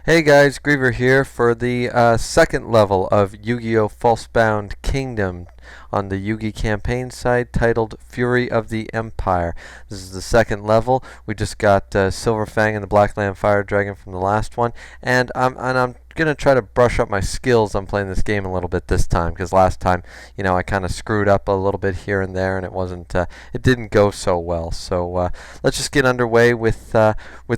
Hey guys, Griever here for the second level of Yu-Gi-Oh! Falsebound Kingdom on the Yugi campaign side titled Fury of the Empire. This is the second level. We just got Silver Fang and the Black Land Fire Dragon from the last one, and I'm gonna try to brush up my skills on playing this game a little bit this time, because last time, I kind of screwed up a little bit here and there, and it didn't go so well. So let's just get underway with the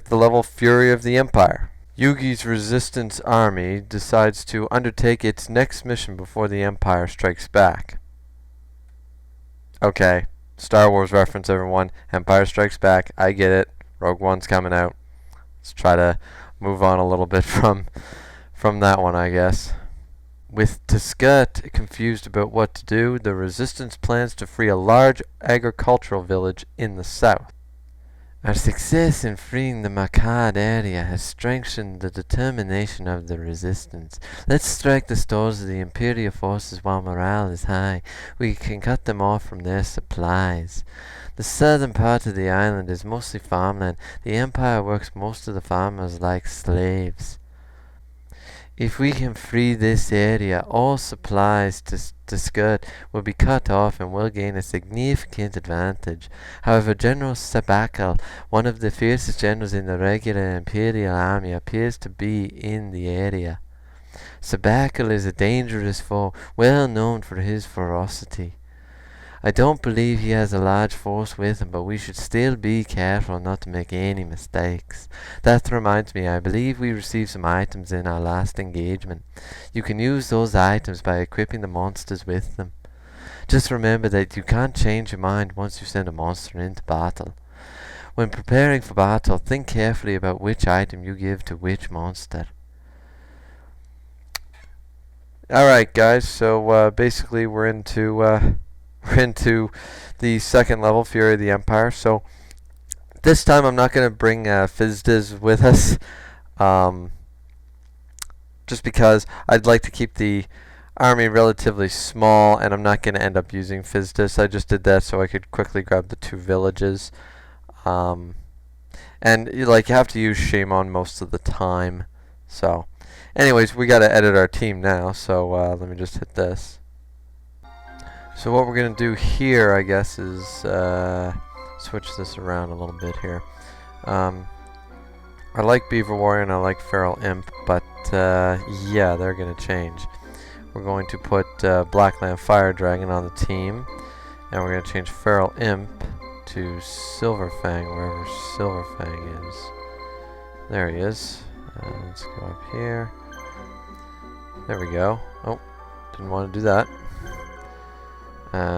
level Fury of the Empire. Yugi's resistance army decides to undertake its next mission before the Empire strikes back. Okay, Star Wars reference, everyone. Empire Strikes Back. I get it. Rogue One's coming out. Let's try to move on a little bit from that one, I guess. With Tuscut confused about what to do, the resistance plans to free a large agricultural village in the south. Our success in freeing the Makad area has strengthened the determination of the resistance. Let's strike the stores of the Imperial forces while morale is high. We can cut them off from their supplies. The southern part of the island is mostly farmland. The Empire works most of the farmers like slaves. If we can free this area, all supplies to Skirt will be cut off and will gain a significant advantage. However, General Sabakal, one of the fiercest generals in the regular Imperial army, appears to be in the area. Sabakal is a dangerous foe, well known for his ferocity. I don't believe he has a large force with him, but we should still be careful not to make any mistakes. That reminds me, I believe we received some items in our last engagement. You can use those items by equipping the monsters with them. Just remember that you can't change your mind once you send a monster into battle. When preparing for battle, think carefully about which item you give to which monster. Alright guys, so basically we're into the second level, Fury of the Empire. So this time I'm not going to bring Fizdiz with us, just because I'd like to keep the army relatively small, and I'm not going to end up using Fizdiz. I just did that so I could quickly grab the two villages. And you have to use Shimon most of the time. So anyways, we got to edit our team now, so let me just hit this. So what we're going to do here, I guess, is switch this around a little bit here. I like Beaver Warrior and I like Feral Imp, but yeah, they're going to change. We're going to put Blackland Fire Dragon on the team, and we're going to change Feral Imp to Silver Fang, wherever Silver Fang is. There he is. Let's go up here. There we go. Oh, didn't want to do that.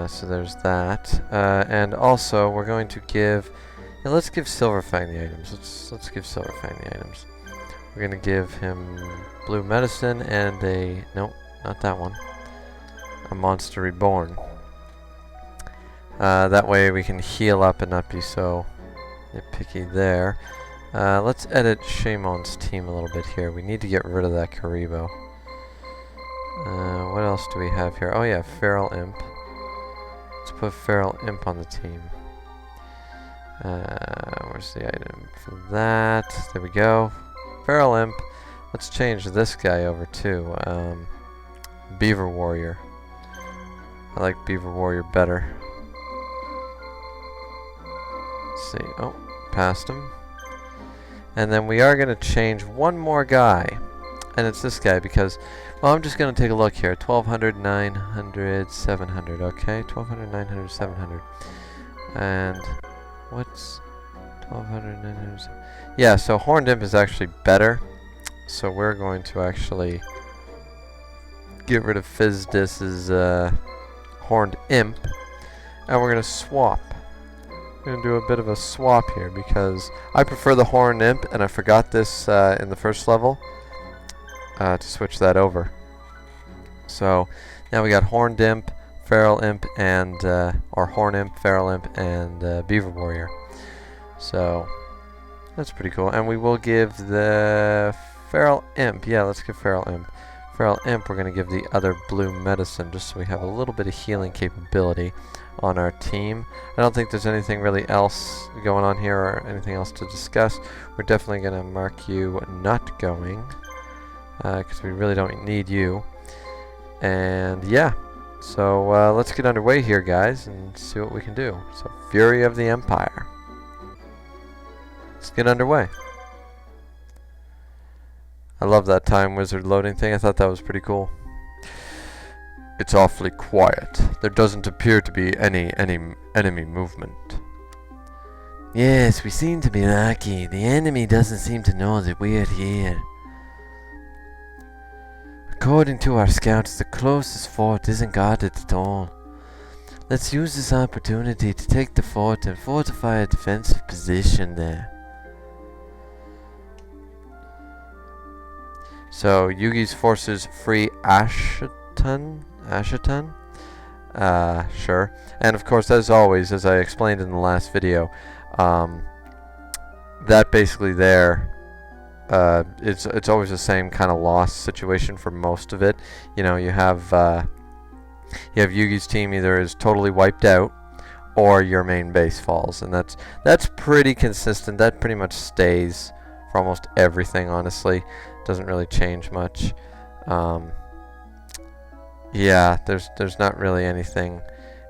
So there's that, and also we're going to give. Let's give Silver Fang the items. Let's give Silver Fang the items. We're gonna give him blue medicine and a not that one. A Monster Reborn. That way we can heal up and not be so nitpicky there. Let's edit Shimon's team a little bit here. We need to get rid of that Karibo. What else do we have here? Oh yeah, Feral Imp. Let's put Feral Imp on the team. Where's the item for that? There we go. Feral Imp. Let's change this guy over too. Beaver Warrior. I like Beaver Warrior better. Let's see. Oh, passed him. And then we are going to change one more guy. And it's this guy because, well, I'm just going to take a look here. 1200, 900, 700. Okay, 1200, 900, 700. And what's 1200, 900, 700? Yeah, so Horned Imp is actually better. So we're going to actually get rid of Fizdis's Horned Imp. And we're going to swap. We're going to do a bit of a swap here because I prefer the Horned Imp, and I forgot this in the first level. To switch that over. So now we got Horned Imp, Feral Imp, and or Horn Imp, Feral Imp, and Beaver Warrior. So that's pretty cool. And we will give the Feral Imp. Yeah, let's give Feral Imp. Feral Imp, we're going to give the other blue medicine just so we have a little bit of healing capability on our team. I don't think there's anything really else going on here or anything else to discuss. We're definitely going to mark you not going. because we really don't need you. And yeah, so let's get underway here, guys, and see what we can do. So, Fury of the Empire. Let's get underway. I love that time wizard loading thing. I thought that was pretty cool. It's awfully quiet. There doesn't appear to be any enemy movement. Yes, we seem to be lucky. The enemy doesn't seem to know that we're here. According to our scouts, the closest fort isn't guarded at all. Let's use this opportunity to take the fort and fortify a defensive position there. So, Yugi's forces free Ashton? Sure. And of course, as always, as I explained in the last video, that basically there, it's always the same kind of loss situation for most of it. You know, you have Yugi's team either is totally wiped out, or your main base falls, and that's pretty consistent. That pretty much stays for almost everything, honestly. Doesn't really change much. Yeah, there's not really anything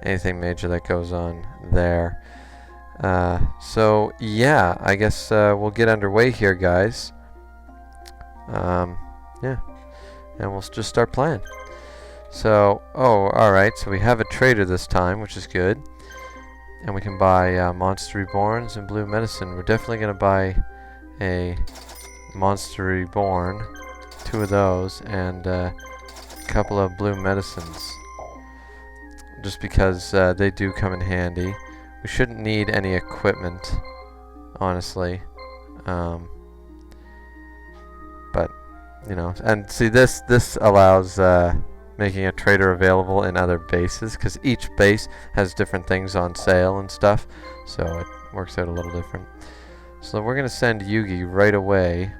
major that goes on there. So yeah, I guess we'll get underway here, guys. Yeah, and we'll just start playing. So, alright, so we have a trader this time, which is good. And we can buy Monster Reborns and Blue Medicine. We're definitely going to buy a Monster Reborn, 2 of those, and a couple of Blue Medicines. Just because they do come in handy. We shouldn't need any equipment, honestly. But, you know, and see, this allows making a trader available in other bases, because each base has different things on sale and stuff, so it works out a little different. So we're going to send Yugi right away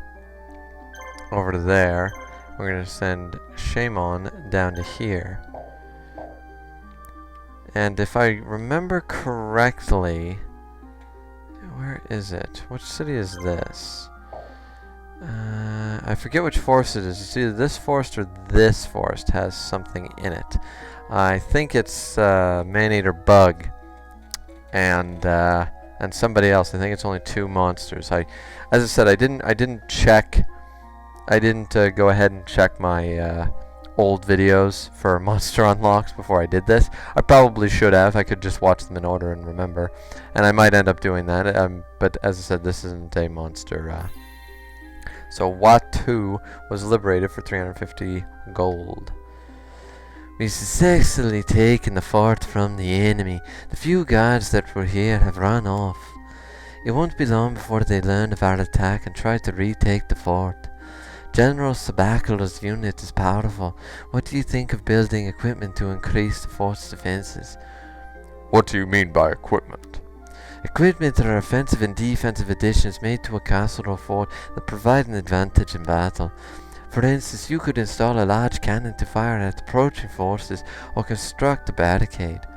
over to there. We're going to send Shaman down to here. And if I remember correctly, where is it? Which city is this? I forget which forest it is. It's either this forest or this forest has something in it. I think it's Man-Eater Bug and somebody else. I think it's only 2 monsters. As I said, I didn't check. I didn't go ahead and check my old videos for monster unlocks before I did this. I probably should have. I could just watch them in order and remember, and I might end up doing that. But as I said, this isn't a monster. So Watu was liberated for 350 gold. We successfully taken the fort from the enemy. The few guards that were here have run off. It won't be long before they learn of our attack and try to retake the fort. General Sabacula's unit is powerful. What do you think of building equipment to increase the fort's defenses? What do you mean by equipment? Equipment are offensive and defensive additions made to a castle or fort that provide an advantage in battle. For instance, you could install a large cannon to fire at approaching forces or construct a barricade.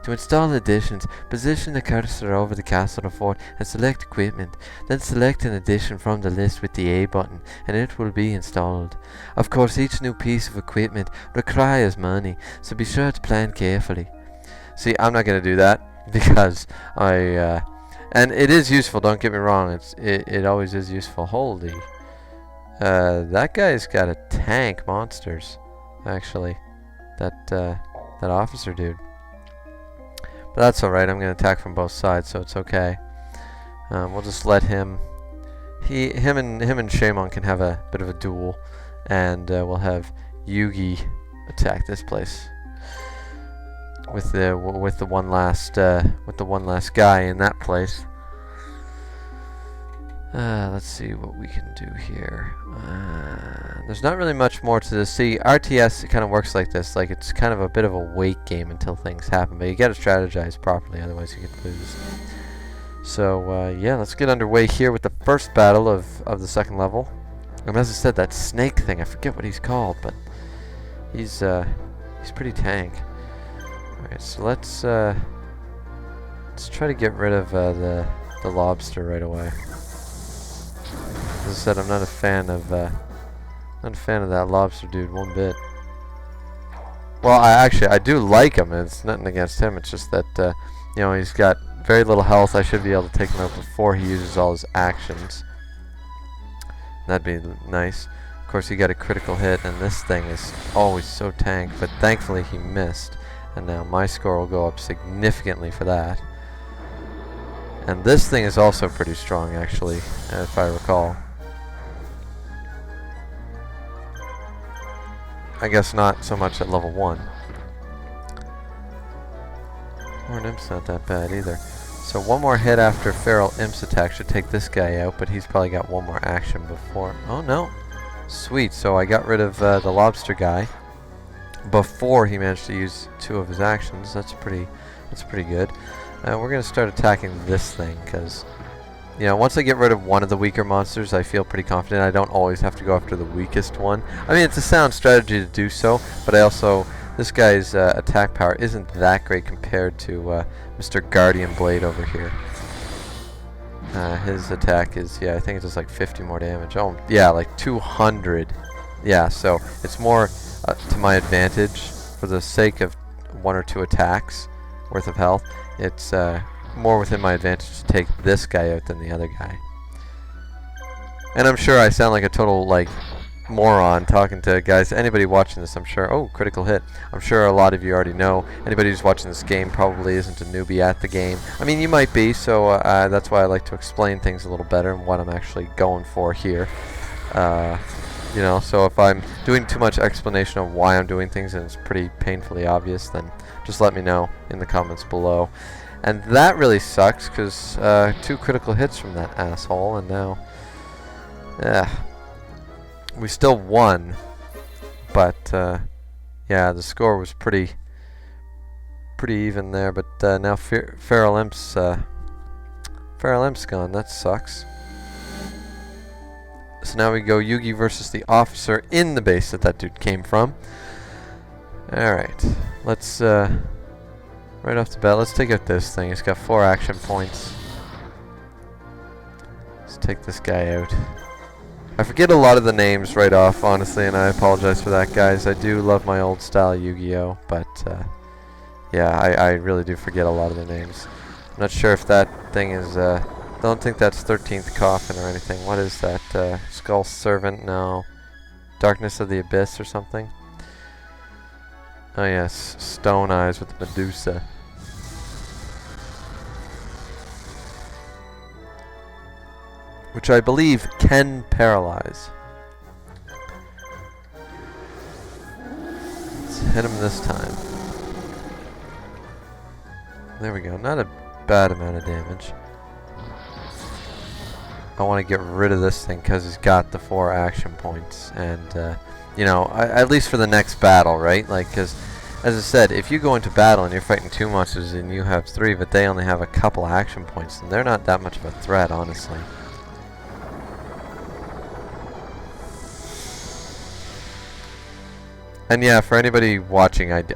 To install additions, position the cursor over the castle or fort and select equipment. Then select an addition from the list with the A button and it will be installed. Of course, each new piece of equipment requires money, so be sure to plan carefully. See, I'm not going to do that because and it is useful, don't get me wrong, it always is useful. Holy, that guy's got a tank monsters, actually, that officer dude. But that's alright, I'm going to attack from both sides, so it's okay. We'll just let him and Shaman can have a bit of a duel, and we'll have Yugi attack this place with the one last guy in that place. Let's see what we can do here. There's not really much more to this. See, RTS, it kind of works like this. Like, it's kind of a bit of a wait game until things happen, but you got to strategize properly, otherwise you could lose. So, yeah, let's get underway here with the first battle of the second level. And as I said, that snake thing, I forget what he's called, but he's pretty tank. Alright, so let's try to get rid of the lobster right away. As I said, I'm not a fan of Not a fan of that lobster dude one bit. Well, I do like him. It's nothing against him. It's just that, you know, he's got very little health. I should be able to take him out before he uses all his actions. That'd be nice. Of course, he got a critical hit, and this thing is always so tank, but thankfully he missed. And now my score will go up significantly for that. And this thing is also pretty strong, actually, if I recall. I guess not so much at level 1. Horned Imp's not that bad either. So one more hit after Feral Imp's attack should take this guy out, but he's probably got one more action before. Oh no! Sweet, so I got rid of the lobster guy before he managed to use 2 of his actions. That's pretty good. We're going to start attacking this thing, because, you know, once I get rid of one of the weaker monsters, I feel pretty confident. I don't always have to go after the weakest one. I mean, it's a sound strategy to do so, but I also, this guy's attack power isn't that great compared to Mr. Guardian Blade over here. His attack is, yeah, I think it's just like 50 more damage. Oh, yeah, like 200. Yeah, so it's more to my advantage for the sake of 1 or 2 attacks worth of health. It's more within my advantage to take this guy out than the other guy. And I'm sure I sound like a total, like, moron talking to guys. Anybody watching this, I'm sure, oh, critical hit. I'm sure a lot of you already know. Anybody who's watching this game probably isn't a newbie at the game. I mean, you might be, so that's why I like to explain things a little better and what I'm actually going for here. You know, so if I'm doing too much explanation of why I'm doing things and it's pretty painfully obvious, then just let me know in the comments below. And that really sucks, because 2 critical hits from that asshole, and now, we still won, but yeah, the score was pretty even there. But now Feral Imp's gone. That sucks. So now we go Yugi versus the officer in the base that dude came from. Alright, let's, right off the bat, let's take out this thing. It's got 4 action points. Let's take this guy out. I forget a lot of the names right off, honestly, and I apologize for that, guys. I do love my old style Yu-Gi-Oh, but, yeah, I really do forget a lot of the names. I'm not sure if that thing is, don't think that's 13th Coffin or anything. What is that? Skull Servant? No. Darkness of the Abyss or something? Oh yes, Stone Eyes with Medusa. Which I believe can paralyze. Let's hit him this time. There we go, not a bad amount of damage. I want to get rid of this thing because he's got the 4 action points, and you know, at least for the next battle, right? Like, because as I said, if you go into battle and you're fighting 2 monsters and you have 3, but they only have a couple action points, then they're not that much of a threat, honestly. And yeah, for anybody watching, I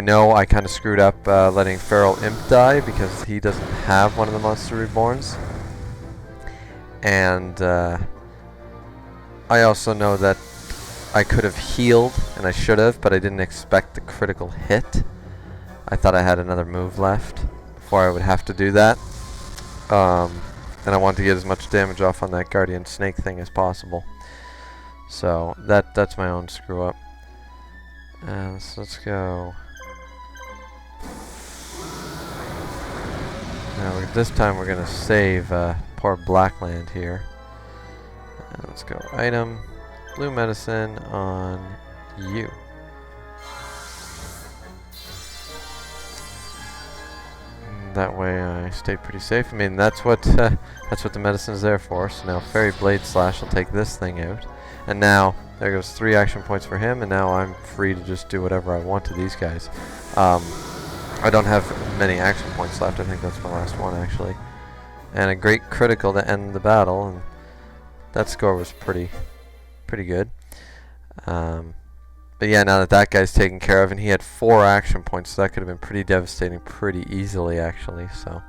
know I kind of screwed up letting Feral Imp die because he doesn't have one of the Monster Reborns. And I also know that I could have healed, and I should have, but I didn't expect the critical hit. I thought I had another move left before I would have to do that. And I wanted to get as much damage off on that Guardian Snake thing as possible. So that's my own screw up. So let's go. Now this time we're gonna save poor Blackland here. Let's go item, blue medicine on you. That way I stay pretty safe. I mean, that's what the medicine's there for. So now Fairy Blade Slash will take this thing out. And now, there goes 3 action points for him, and now I'm free to just do whatever I want to these guys. I don't have many action points left. I think that's my last one, actually. And a great critical to end the battle, and that score was pretty good. But yeah, now that guy's taken care of, and he had 4 action points, so that could have been pretty devastating pretty easily, actually. So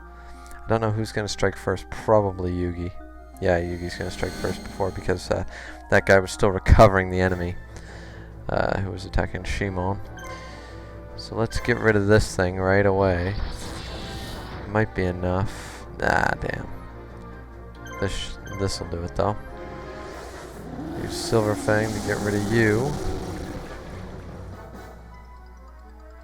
I don't know who's going to strike first. Probably Yugi. Yeah, Yugi's going to strike first because that guy was still recovering the enemy who was attacking Shimon. So let's get rid of this thing right away. Might be enough. Ah, damn. This'll do it though. Use Silver Fang to get rid of you.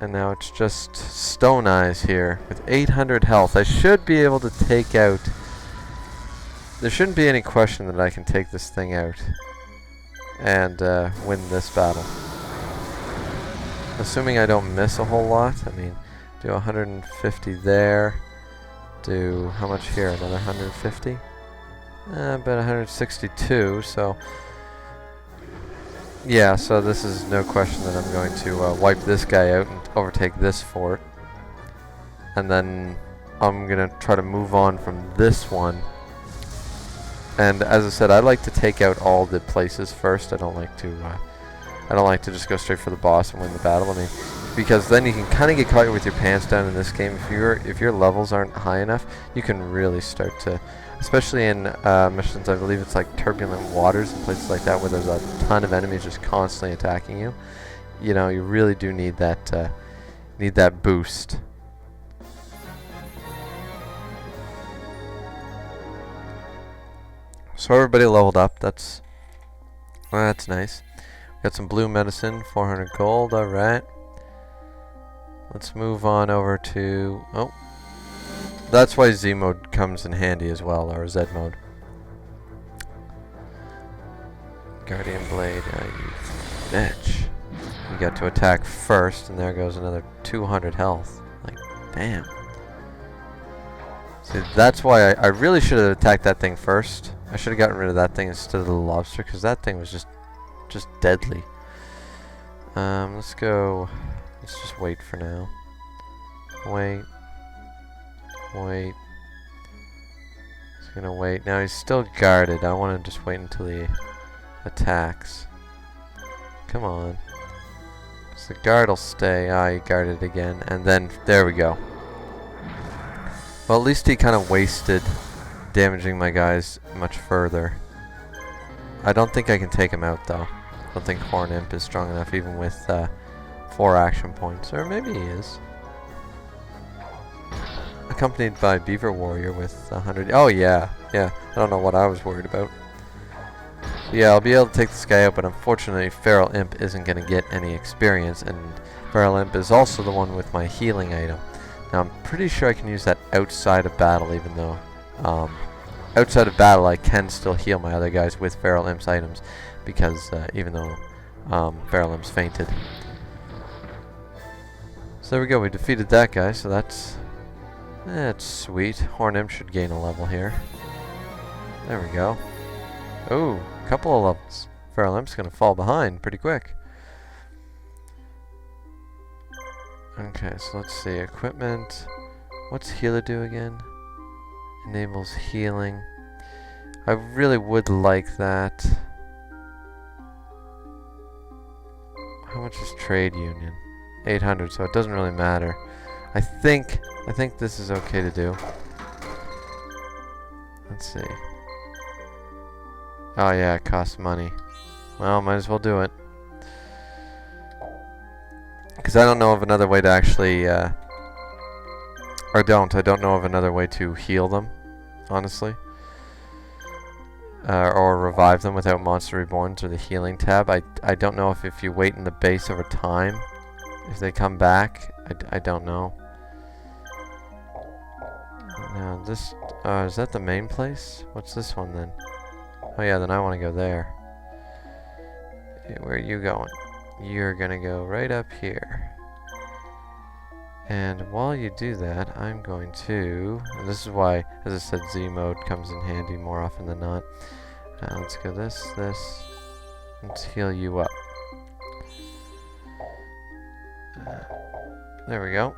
And now it's just Stone Eyes here with 800 health. I should be able to take out... There shouldn't be any question that I can take this thing out and win this battle. Assuming I don't miss a whole lot. I mean, do 150 there. Do how much here? Another 150? About 162, so... Yeah, so this is no question that I'm going to wipe this guy out and overtake this fort. And then I'm going to try to move on from this one. And as I said, I like to take out all the places first. I don't like to just go straight for the boss and win the battle. I mean, because then you can kind of get caught with your pants down in this game. If your levels aren't high enough, you can really start to, especially in missions, I believe it's like Turbulent Waters and places like that where there's a ton of enemies just constantly attacking you. You know, you really do need that boost. So everybody leveled up. That's nice. Got some blue medicine, 400 gold. All right. Let's move on over to... Oh. That's why Z mode comes in handy as well, or Z mode. Guardian Blade, you bitch. You got to attack first, and there goes another 200 health. Like, damn. See, that's why I really should have attacked that thing first. I should have gotten rid of that thing instead of the lobster, because that thing was just deadly. Let's go... Let's just wait for now. Wait. Wait. He's gonna wait. Now he's still guarded. I want to just wait until he attacks. Come on. So the guard will stay. Ah, he guarded again. And then, there we go. Well, at least he kind of wasted damaging my guys much further. I don't think I can take him out, though. I don't think Horn Imp is strong enough, even with 4 action points. Or maybe he is. Accompanied by Beaver Warrior with 100... Oh, yeah. Yeah. I don't know what I was worried about. Yeah, I'll be able to take this guy out, but unfortunately, Feral Imp isn't going to get any experience, and Feral Imp is also the one with my healing item. Now, I'm pretty sure I can use that outside of battle, even though... outside of battle, I can still heal my other guys with Feral Imp's items, because even though Feral Imp's fainted. So there we go, we defeated that guy, so that's sweet. Horn Imp should gain a level here. There we go. Ooh, a couple of levels. Feral Imp's gonna fall behind pretty quick. Okay, so let's see. Equipment. What's healer do again? Enables healing. I really would like that. How much is trade union? 800, so it doesn't really matter. I think this is okay to do. Let's see. Oh yeah, it costs money. Well, might as well do it. Because I don't know of another way to actually, I don't know of another way to heal them, honestly. Or revive them without Monster Reborns or the healing tab. I don't know if you wait in the base over time, if they come back. I don't know. Now this, is that the main place? What's this one then? Oh yeah, then I want to go there. Okay, where are you going? You're gonna go right up here. And while you do that, I'm going to... And this is why, as I said, Z mode comes in handy more often than not. Let's go this. Let's heal you up. There we go.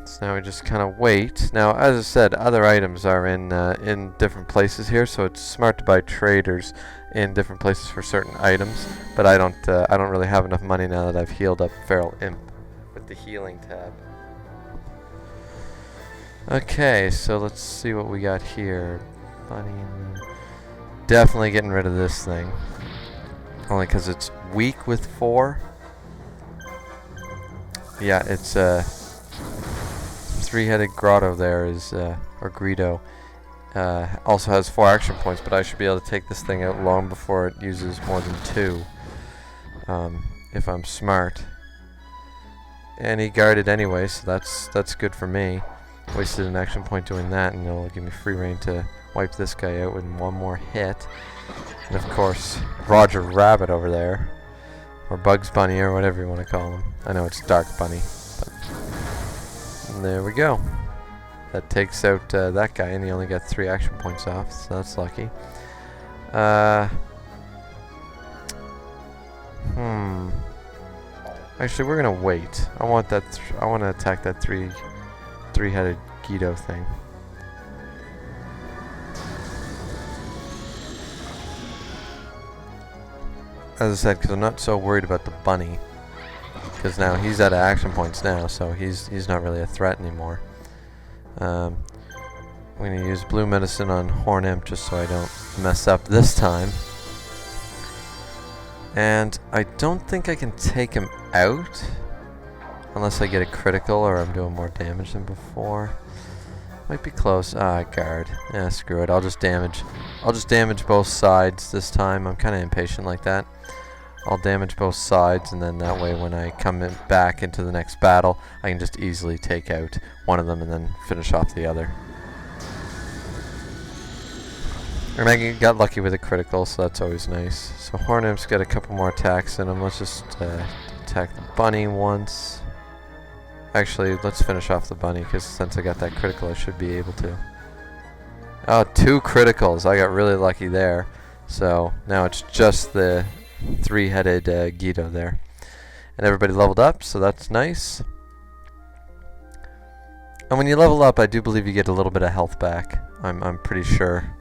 So now we just kind of wait. Now, as I said, other items are in different places here, so it's smart to buy traders in different places for certain items. But I don't really have enough money now that I've healed up Feral Imp with the healing tab. Okay, so let's see what we got here. Bunny. Definitely getting rid of this thing. Only because it's weak with 4. Yeah, it's three-headed grotto there is, or Greedo, also has 4 action points, but I should be able to take this thing out long before it uses more than 2, if I'm smart. And he guarded anyway, so that's good for me. Wasted an action point doing that, and it'll give me free reign to wipe this guy out with 1 more hit. And of course, Roger Rabbit over there, or Bugs Bunny, or whatever you want to call him. I know it's Dark Bunny, but and there we go. That takes out that guy, and he only got 3 action points off, so that's lucky. Actually, we're gonna wait. I want that. I want to attack that three-headed Guido thing. As I said, because I'm not so worried about the bunny, because now he's out of action points now, so he's not really a threat anymore. I'm gonna use blue medicine on Horn Imp just so I don't mess up this time. And I don't think I can take him out unless I get a critical or I'm doing more damage than before. Might be close. Ah, guard. Yeah, screw it. I'll just damage both sides this time. I'm kind of impatient like that. I'll damage both sides, and then that way when I come back into the next battle, I can just easily take out one of them and then finish off the other. And I got lucky with a critical, so that's always nice. So Horn Imp's got a couple more attacks in him. Let's just attack the bunny once. Actually, let's finish off the bunny, because since I got that critical, I should be able to. Oh, 2 criticals. I got really lucky there. So now it's just the 3-headed Guido there. And everybody leveled up, so that's nice. And when you level up, I do believe you get a little bit of health back. I'm pretty sure.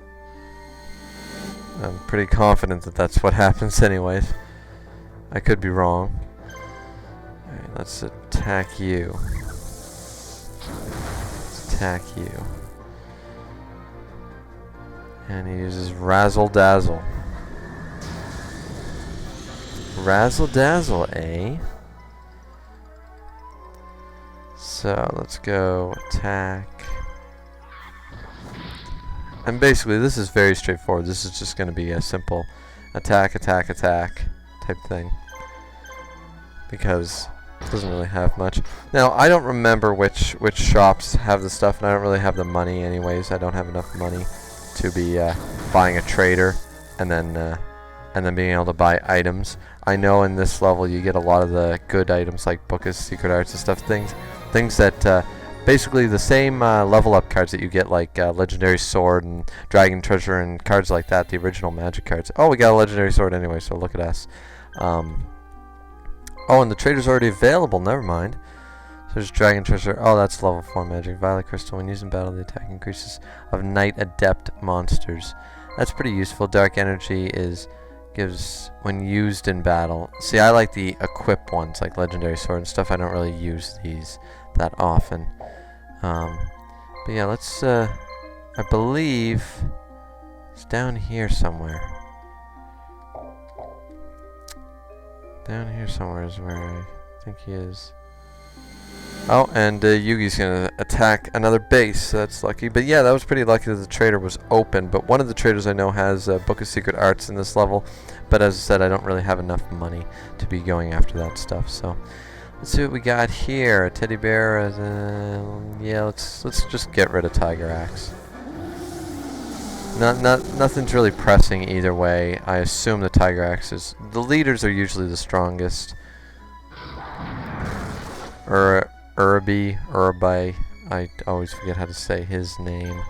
I'm pretty confident that that's what happens anyways. I could be wrong. Alright, let's attack you. Let's attack you. And he uses Razzle Dazzle. Razzle Dazzle, eh? So, let's go attack. And basically, this is very straightforward. This is just going to be a simple attack, attack, attack type thing. Because it doesn't really have much. Now, I don't remember which shops have the stuff, and I don't really have the money anyways. I don't have enough money to be buying a trader and then being able to buy items. I know in this level you get a lot of the good items like Book of Secret Arts and stuff. Things that basically the same level up cards that you get, like Legendary Sword and Dragon Treasure and cards like that, the original Magic cards. Oh, we got a Legendary Sword anyway, so look at us. Oh, and the trader's already available, never mind. So there's Dragon Treasure. Oh, that's level 4 Magic. Violet Crystal. When used in battle, the attack increases of Knight Adept monsters. That's pretty useful. Dark Energy gives when used in battle. See, I like the equip ones, like Legendary Sword and stuff. I don't really use these that often. But yeah, let's, I believe it's down here somewhere. Down here somewhere is where I think he is. Oh, and Yugi's going to attack another base, so that's lucky. But yeah, that was pretty lucky that the trader was open. But one of the traders I know has Book of Secret Arts in this level. But as I said, I don't really have enough money to be going after that stuff. So let's see what we got here. A teddy bear. Yeah, let's just get rid of Tiger Axe. Nothing's really pressing either way. I assume the Tiger Axe is... The leaders are usually the strongest. Urbi, I always forget how to say his name.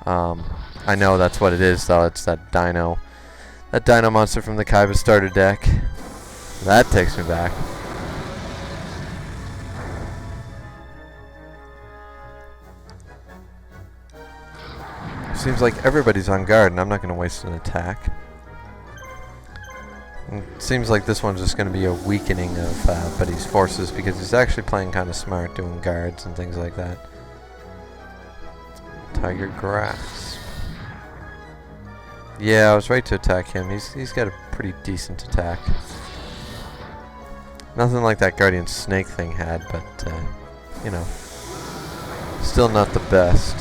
I know that's what it is though. It's that dino monster from the Kaiba starter deck. That takes me back. Seems like everybody's on guard, and I'm not going to waste an attack. It seems like this one's just going to be a weakening of Buddy's forces, because he's actually playing kind of smart, doing guards and things like that. Tiger Grasp. Yeah, I was right to attack him. He's got a pretty decent attack. Nothing like that Guardian Snake thing had, but you know, still not the best.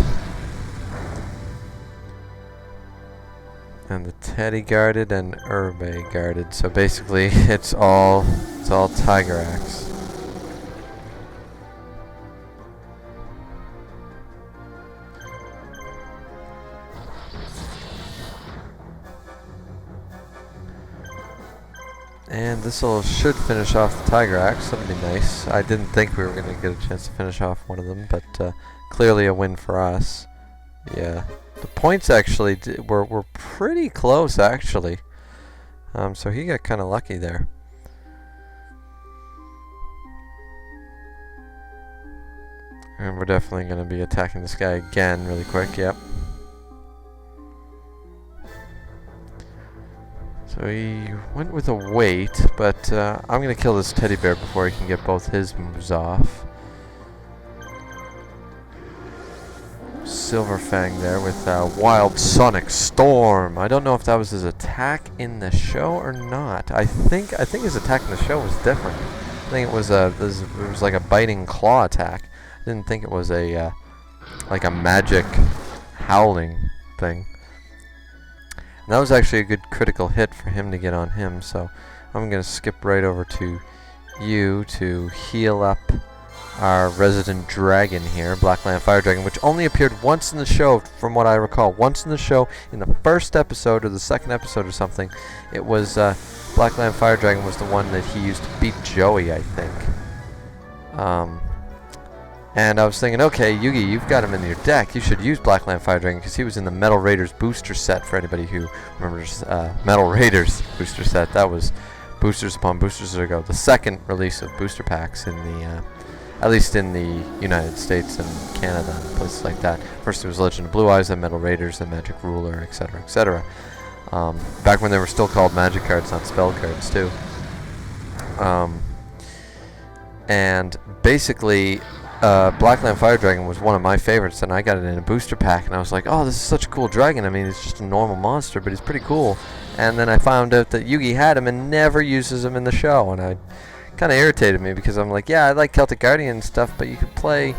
And the Teddy guarded and Urbe guarded, so basically it's all Tiger Axe. And this should finish off the Tiger Axe. That'd be nice. I didn't think we were going to get a chance to finish off one of them, but clearly a win for us. Yeah. The points actually were pretty close, actually. So he got kind of lucky there. And we're definitely going to be attacking this guy again really quick. Yep. So he went with a wait, but I'm going to kill this teddy bear before he can get both his moves off. Silver Fang there with Wild Sonic Storm. I don't know if that was his attack in the show or not. I think his attack in the show was different. I think it was like a biting claw attack. I didn't think it was a like a magic howling thing. And that was actually a good critical hit for him to get on him. So I'm gonna skip right over to you to heal up our resident dragon here, Blackland Fire Dragon, which only appeared once in the show, from what I recall. Once in the show, in the first episode or the second episode or something. It was Blackland Fire Dragon was the one that he used to beat Joey, I think. And I was thinking, okay, Yugi, you've got him in your deck. You should use Blackland Fire Dragon because he was in the Metal Raiders booster set. For anybody who remembers Metal Raiders booster set, that was boosters upon boosters ago. The second release of booster packs in the at least in the United States and Canada and places like that. First it was Legend of Blue Eyes, then Metal Raiders, then Magic Ruler, etc., etc. Back when they were still called Magic cards, not spell cards, too. And basically, Blackland Fire Dragon was one of my favorites, and I got it in a booster pack, and I was like, oh, this is such a cool dragon. I mean, it's just a normal monster, but he's pretty cool. And then I found out that Yugi had him and never uses him in the show, and I kind of irritated me because I'm like, yeah, I like Celtic Guardian and stuff, but you could play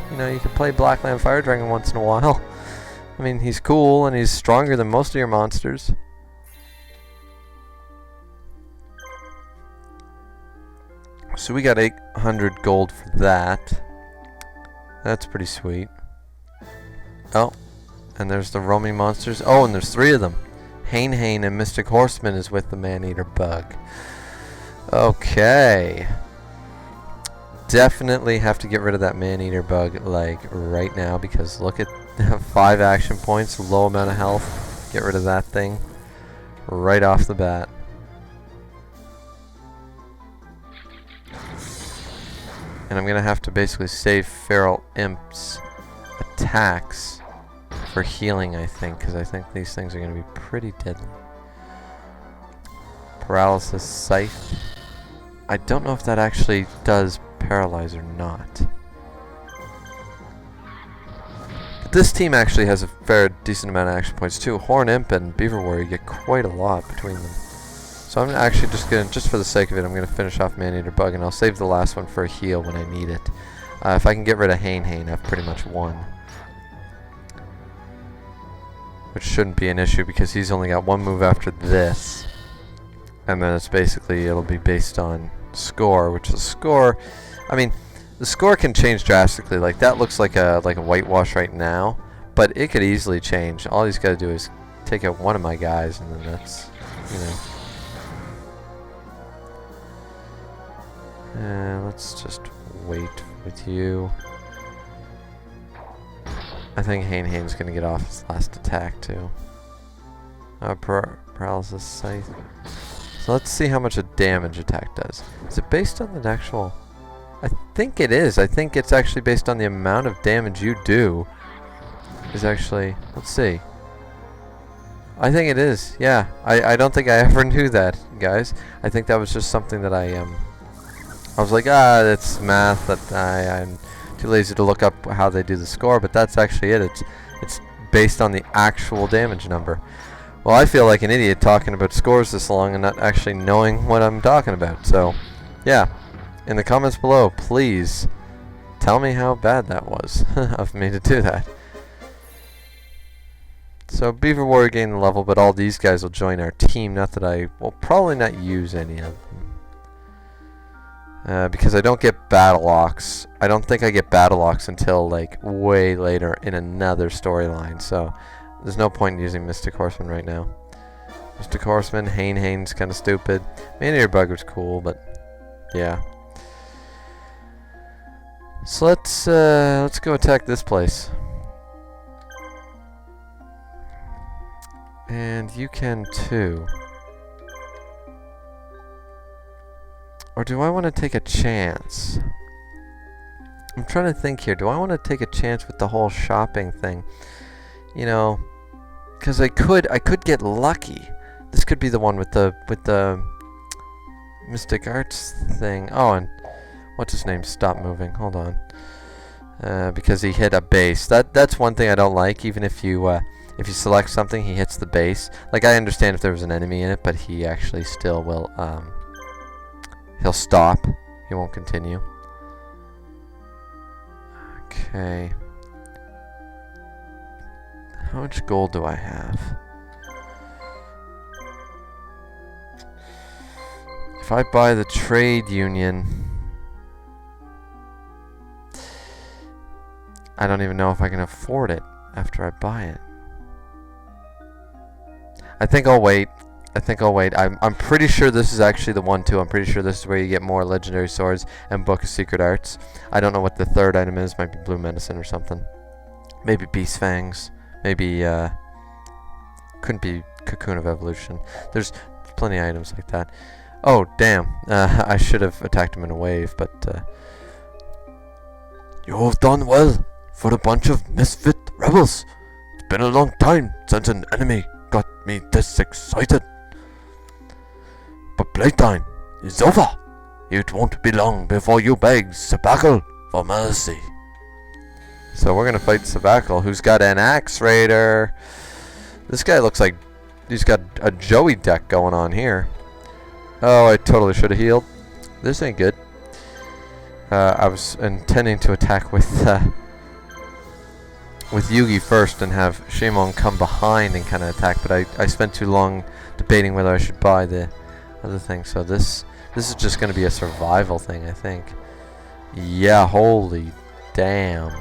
Blackland Fire Dragon once in a while. I mean, he's cool and he's stronger than most of your monsters. So we got 800 gold for that. That's pretty sweet. Oh, and there's the roaming monsters. Oh, and there's 3 of them. Hane and Mystic Horseman is with the Man-Eater Bug. Okay. Definitely have to get rid of that Man-Eater Bug, like, right now, because look at 5 action points, low amount of health. Get rid of that thing right off the bat. And I'm going to have to basically save Feral Imp's attacks for healing, I think, because I think these things are going to be pretty deadly. Paralysis Scythe. I don't know if that actually does paralyze or not. But this team actually has a fair decent amount of action points too. Horn Imp and Beaver Warrior get quite a lot between them. So I'm actually just for the sake of it, I'm gonna finish off Man-Eater Bug, and I'll save the last one for a heal when I need it. If I can get rid of Hane, I've pretty much won. Which shouldn't be an issue because he's only got 1 move after this. And then it's basically, it'll be based on score, which is score. I mean, the score can change drastically. Like that looks like a whitewash right now, but it could easily change. All he's got to do is take out one of my guys, and then that's, you know. Let's just wait with you. I think Hane's gonna get off his last attack too. Paralysis Scythe. So let's see how much a damage attack does. Is it based on the actual? I think it is. I think it's actually based on the amount of damage you do. Is actually, let's see. I think it is. Yeah. I don't think I ever knew that, guys. I think that was just something that I was like, that's math that I'm too lazy to look up how they do the score, but that's actually it. It's based on the actual damage number. Well, I feel like an idiot talking about scores this long and not actually knowing what I'm talking about. So, yeah. In the comments below, please tell me how bad that was of me to do that. So, Beaver Warrior gained the level, but all these guys will join our team. Not that I will probably not use any of them. Because I don't get battle locks. I don't think I get battle locks until, like, way later in another storyline. So, there's no point in using Mystic Horseman right now. Mystic Horseman, Hane's kind of stupid. Maneater Bugger's cool, but yeah. So let's go attack this place. And you can too. Or do I want to take a chance? I'm trying to think here. Do I want to take a chance with the whole shopping thing? You know, because I could get lucky. This could be the one with the Mystic Arts thing. Oh, and what's his name? Stop moving. Hold on. Because he hit a base. That's one thing I don't like. Even if you select something, he hits the base. Like, I understand if there was an enemy in it, but he actually still will. He'll stop. He won't continue. Okay. How much gold do I have? If I buy the trade union, I don't even know if I can afford it after I buy it. I think I'll wait. I'm pretty sure this is actually the one too. I'm pretty sure this is where you get more legendary swords and Book of Secret Arts. I don't know what the third item is. Might be Blue Medicine or something. Maybe Beast Fangs. Maybe, couldn't be Cocoon of Evolution. There's plenty of items like that. Oh, damn. I should have attacked him in a wave, but, You have done well for a bunch of misfit rebels. It's been a long time since an enemy got me this excited. But playtime is over. It won't be long before you beg Sabacle for mercy. So we're gonna fight Sabacle, who's got an Axe Raider. This guy looks like he's got a Joey deck going on here. Oh, I totally should have healed. This ain't good. I was intending to attack with Yugi first and have Shaemon come behind and kind of attack, but I spent too long debating whether I should buy the other thing. So this is just gonna be a survival thing, I think. Yeah, holy damn.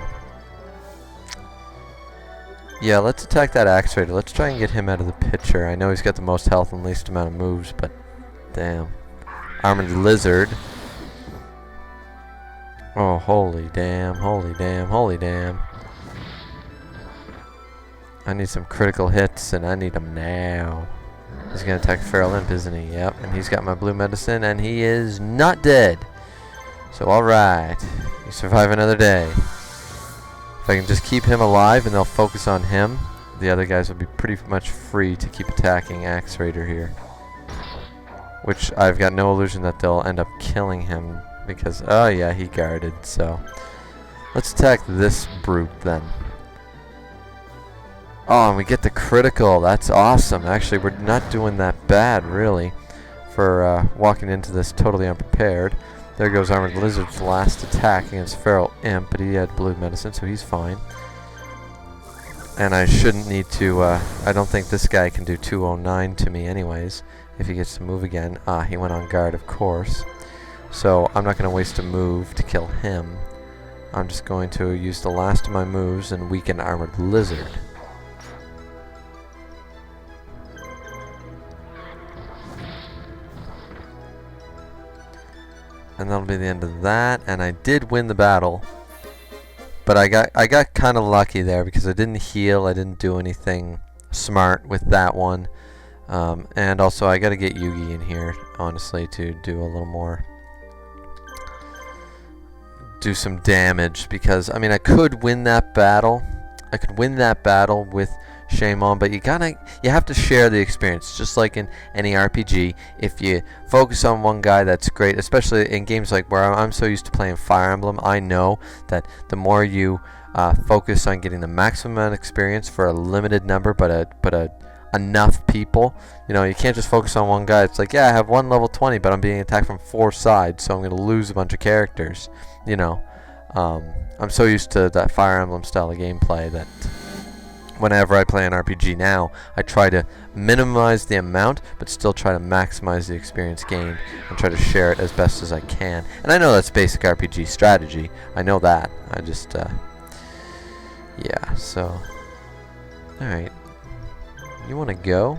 Yeah, let's attack that Axe Raider. Let's try and get him out of the picture. I know he's got the most health and least amount of moves, but damn. Armored Lizard. Oh, holy damn, holy damn, holy damn. I need some critical hits, and I need them now. He's gonna attack Feral Imp, isn't he? Yep, and he's got my blue medicine, and he is not dead. So, alright. You survive another day. If I can just keep him alive and they'll focus on him, the other guys will be pretty much free to keep attacking Axe Raider here. Which I've got no illusion that they'll end up killing him because, oh yeah, he guarded, so. Let's attack this brute then. Oh, and we get the critical. That's awesome. Actually, we're not doing that bad, really, for walking into this totally unprepared. There goes Armored Lizard's last attack against Feral Imp, but he had blue medicine, so he's fine. And I shouldn't need to, I don't think this guy can do 209 to me anyways, if he gets to move again. Ah, he went on guard, of course. So I'm not going to waste a move to kill him. I'm just going to use the last of my moves and weaken Armored Lizard. And that'll be the end of that. And I did win the battle, but I got kind of lucky there because I didn't heal. I didn't do anything smart with that one. And also I got to get Yugi in here, honestly, to do a little more, do some damage, because I mean I could win that battle. I could win that battle with Shaemon, but you have to share the experience, just like in any RPG. If you focus on one guy, that's great, especially in games like where I'm so used to playing Fire Emblem. I know that the more you focus on getting the maximum amount of experience for a limited number, but a enough people. You know, you can't just focus on one guy. It's like, yeah, I have one level 20, but I'm being attacked from 4 sides, so I'm going to lose a bunch of characters. You know, I'm so used to that Fire Emblem style of gameplay that whenever I play an RPG now, I try to minimize the amount, but still try to maximize the experience gained and try to share it as best as I can. And I know that's basic RPG strategy. I know that. I just, yeah, so. Alright. You want to go?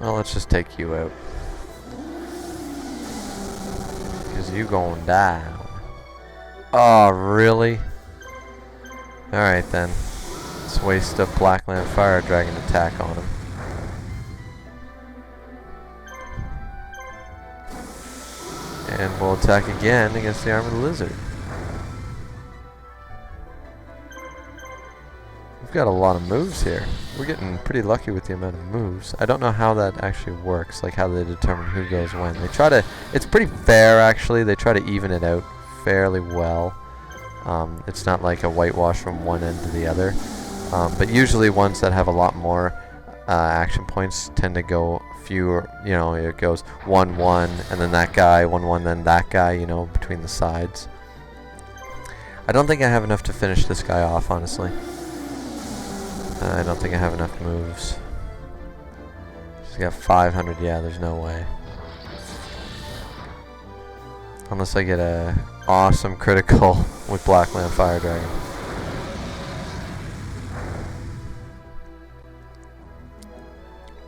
Well, let's just take you out. Because you going down. Oh, really? Alright then. Let's waste a Blackland Fire Dragon attack on him. And we'll attack again against the Armored Lizard. We've got a lot of moves here. We're getting pretty lucky with the amount of moves. I don't know how that actually works, like how they determine who goes when. They try to, it's pretty fair actually, they try to even it out fairly well. It's not like a whitewash from one end to the other. But usually ones that have a lot more action points tend to go fewer, you know, it goes 1-1 and then that guy, 1-1 then that guy, you know, between the sides. I don't think I have enough to finish this guy off, honestly. I don't think I have enough moves. She's got 500, yeah, there's no way. Unless I get a awesome critical with Blackland Fire Dragon.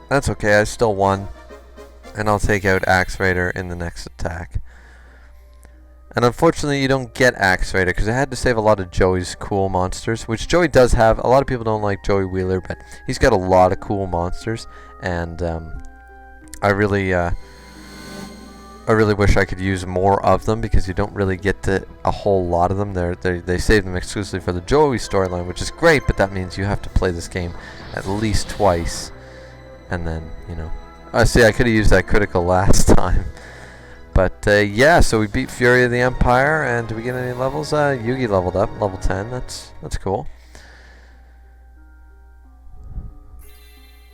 That's okay, I still won. And I'll take out Axe Raider in the next attack. And unfortunately you don't get Axe Raider because I had to save a lot of Joey's cool monsters, which Joey does have. A lot of people don't like Joey Wheeler, but he's got a lot of cool monsters, and I really wish I could use more of them because you don't really get to a whole lot of them. They save them exclusively for the Joey storyline, which is great, but that means you have to play this game at least twice, and then, you know. See, I could have used that critical last time. But yeah, so we beat Fury of the Empire, and do we get any levels? Yugi leveled up, level 10. That's cool.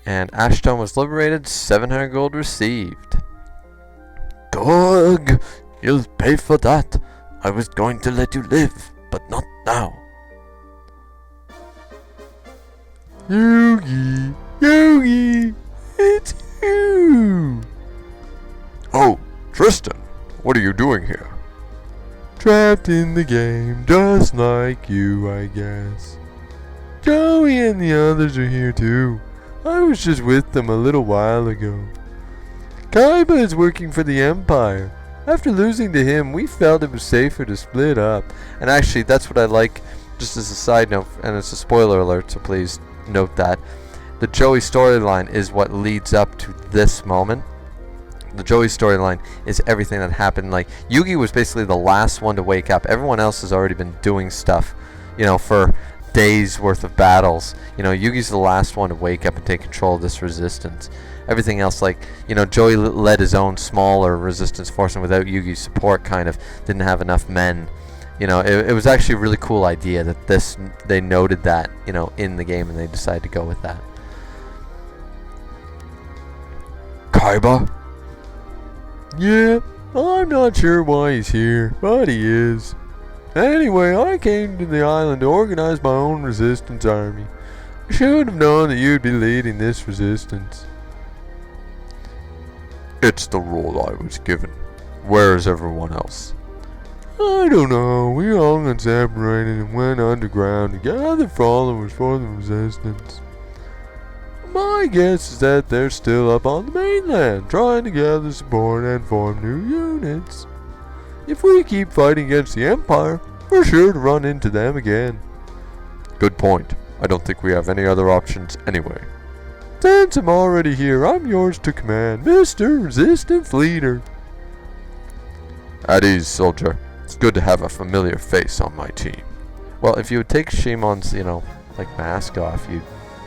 And Ashton was liberated. 700 gold received. Gog, you'll pay for that. I was going to let you live, but not now. Yugi, Yugi, it's you. Oh. Tristan, what are you doing here? Trapped in the game, just like you, I guess. Joey and the others are here too. I was just with them a little while ago. Kaiba is working for the Empire. After losing to him, we felt it was safer to split up. And actually, that's what I like, just as a side note, and it's a spoiler alert, so please note that. The Joey storyline is what leads up to this moment. The Joey storyline is everything that happened. Like, Yugi was basically the last one to wake up. Everyone else has already been doing stuff, you know, for days worth of battles. You know, Yugi's the last one to wake up and take control of this resistance. Everything else, like, you know, Joey led his own smaller resistance force, and without Yugi's support, kind of didn't have enough men. You know, it was actually a really cool idea that they noted that, you know, in the game, and they decided to go with that. Kaiba? Yeah, I'm not sure why he's here, but he is. Anyway, I came to the island to organize my own resistance army. I should have known that you'd be leading this resistance. It's the role I was given. Where's everyone else? I don't know. We all got separated and went underground to gather followers for the resistance. My guess is that they're still up on the mainland, trying to gather support and form new units. If we keep fighting against the Empire, we're sure to run into them again. Good point. I don't think we have any other options anyway. Since I'm already here, I'm yours to command, Mr. Resistance Leader. At ease, soldier. It's good to have a familiar face on my team. Well, if you would take Shimon's, you know, like, mask off,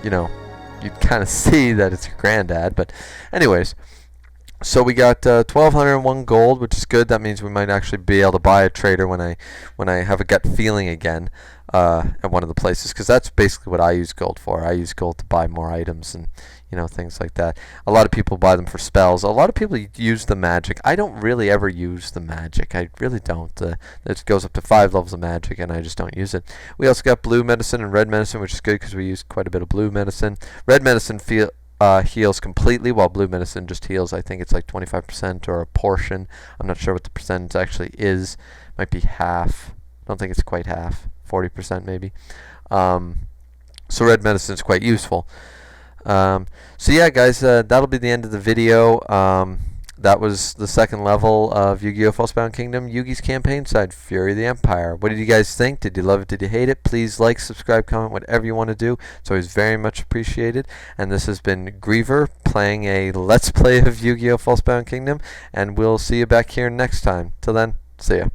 you'd kind of see that it's your granddad. But anyways, So we got 1,201 gold, which is good. That means we might actually be able to buy a trader when I have a gut feeling again at one of the places, because that's basically what I use gold for. I use gold to buy more items and things like that. A lot of people buy them for spells. A lot of people use the magic. I don't really ever use the magic. I really don't. It goes up to 5 levels of magic, and I just don't use it. We also got blue medicine and red medicine, which is good because we use quite a bit of blue medicine. Red medicine heals completely, while blue medicine just heals. I think it's like 25% or a portion. I'm not sure what the percentage actually is. Might be half. I don't think it's quite half. 40% maybe. So red medicine is quite useful. So yeah, guys, that'll be the end of the video. That was the second level of Yu-Gi-Oh! Falsebound Kingdom, Yugi's campaign side, Fury of the Empire. What did you guys think? Did you love it? Did you hate it? Please like, subscribe, comment, whatever you want to do. It's always very much appreciated. And this has been Griever playing a Let's Play of Yu-Gi-Oh! Falsebound Kingdom, and we'll see you back here next time. Till then, see ya.